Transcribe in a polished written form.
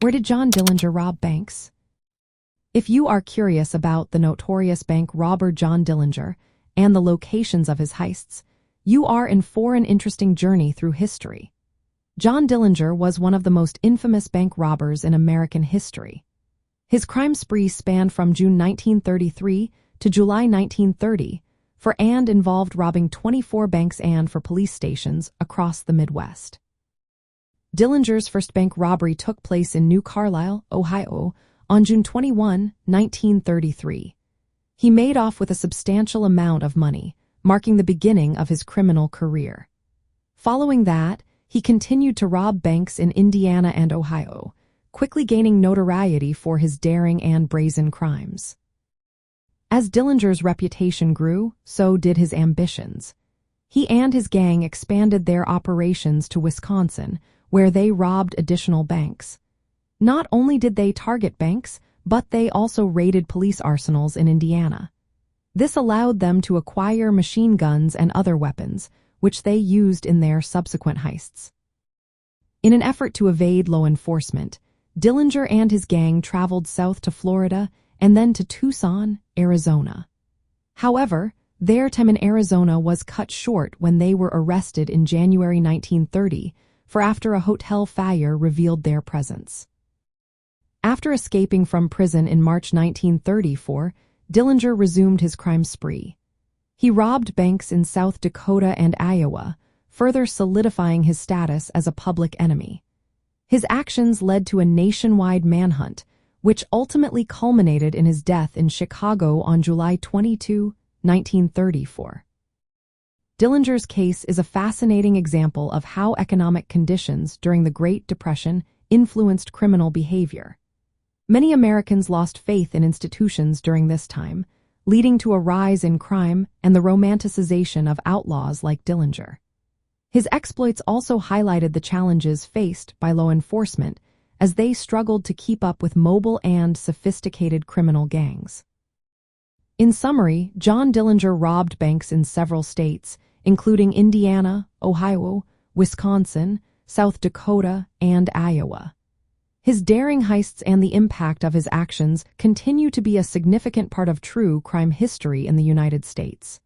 Where did John Dillinger rob banks? If you are curious about the notorious bank robber John Dillinger and the locations of his heists, you are in for an interesting journey through history. John Dillinger was one of the most infamous bank robbers in American history. His crime spree spanned from June 1933 to July 1930 and involved robbing 24 banks and for police stations across the Midwest. Dillinger's first bank robbery took place in New Carlisle, Ohio, on June 21, 1933. He made off with a substantial amount of money, marking the beginning of his criminal career. Following that, he continued to rob banks in Indiana and Ohio, quickly gaining notoriety for his daring and brazen crimes. As Dillinger's reputation grew, so did his ambitions. He and his gang expanded their operations to Wisconsin, where they robbed additional banks. Not only did they target banks, but they also raided police arsenals in Indiana. This allowed them to acquire machine guns and other weapons, which they used in their subsequent heists. In an effort to evade law enforcement, Dillinger and his gang traveled south to Florida and then to Tucson, Arizona. However, their time in Arizona was cut short when they were arrested in January 1930 after a hotel fire revealed their presence. After escaping from prison in March 1934, Dillinger resumed his crime spree. He robbed banks in South Dakota and Iowa, further solidifying his status as a public enemy. His actions led to a nationwide manhunt, which ultimately culminated in his death in Chicago on July 22, 1934. Dillinger's case is a fascinating example of how economic conditions during the Great Depression influenced criminal behavior. Many Americans lost faith in institutions during this time, leading to a rise in crime and the romanticization of outlaws like Dillinger. His exploits also highlighted the challenges faced by law enforcement as they struggled to keep up with mobile and sophisticated criminal gangs. In summary, John Dillinger robbed banks in several states, including Indiana, Ohio, Wisconsin, South Dakota, and Iowa. His daring heists and the impact of his actions continue to be a significant part of true crime history in the United States.